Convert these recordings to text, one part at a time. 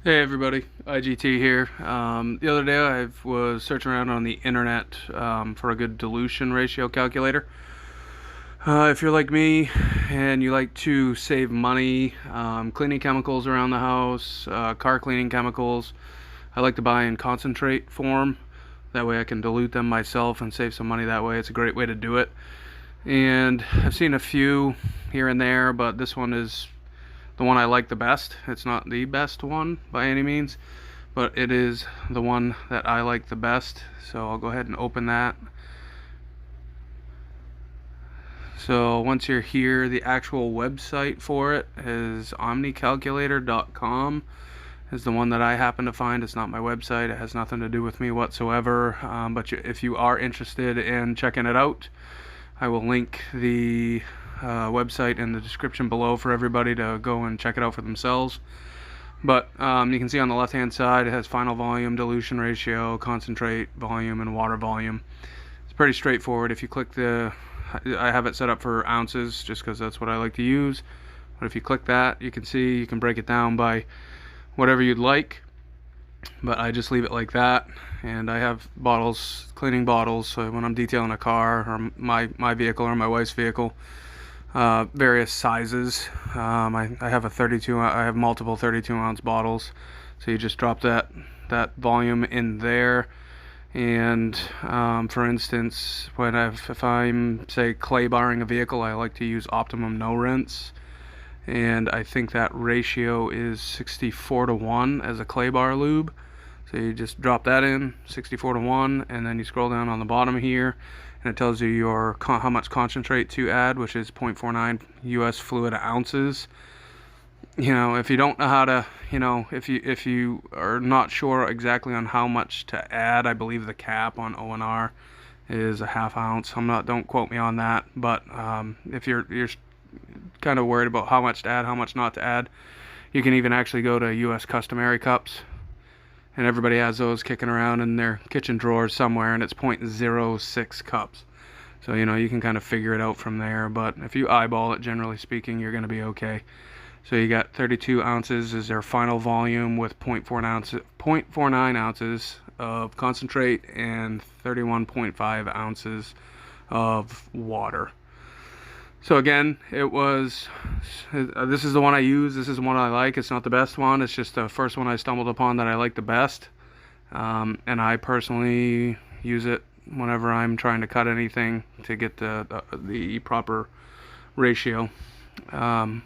Hey everybody, IGT here. The other day I was searching around on the internet for a good dilution ratio calculator. If you're like me and you like to save money, cleaning chemicals around the house, car cleaning chemicals, I like to buy in concentrate form. That way I can dilute them myself and save some money that way. It's a great way to do it. And I've seen a few here and there, but this one is the one I like the best. It's not the best one by any means, but it is the one that I like the best. So I'll go ahead and open that. So once you're here, the actual website for it is omnicalculator.com is the one that I happen to find. It's not my website. It has nothing to do with me whatsoever. But if you are interested in checking it out, I will link the website in the description below for everybody to go and check it out for themselves. But you can see on the left hand side it has final volume, dilution ratio, concentrate volume, and water volume. It's pretty straightforward. If you click I have it set up for ounces just because that's what I like to use, but if you click that, you can see you can break it down by whatever you'd like, but I just leave it like that. And I have bottles, cleaning bottles, so when I'm detailing a car or my vehicle or my wife's vehicle, various sizes. I have I have multiple 32-ounce bottles, so you just drop that volume in there. And for instance, if I'm say clay barring a vehicle, I like to use optimum no rinse, and I think that ratio is 64:1 as a clay bar lube. So you just drop that in 64:1, and then you scroll down on the bottom here and it tells you how much concentrate to add, which is 0.49 US fluid ounces. If you don't know how to, if you are not sure exactly on how much to add, I believe the cap on ONR is a ½ ounce. Don't quote me on that, but if you're kind of worried about how much to add, how much not to add, you can even actually go to US customary cups, and everybody has those kicking around in their kitchen drawers somewhere, and it's 0.06 cups. So you can kind of figure it out from there, but if you eyeball it, generally speaking, you're going to be okay. So you got 32 ounces is their final volume with 0.49 ounces of concentrate and 31.5 ounces of water. So again, this is the one I use. This is the one I like. It's not the best one. It's just the first one I stumbled upon that I like the best. And I personally use it whenever I'm trying to cut anything to get the proper ratio. I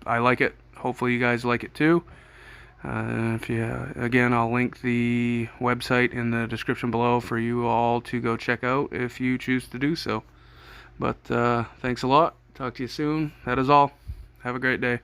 like it. Hopefully you guys like it too. Again, I'll link the website in the description below for you all to go check out if you choose to do so. But thanks a lot. Talk to you soon. That is all. Have a great day.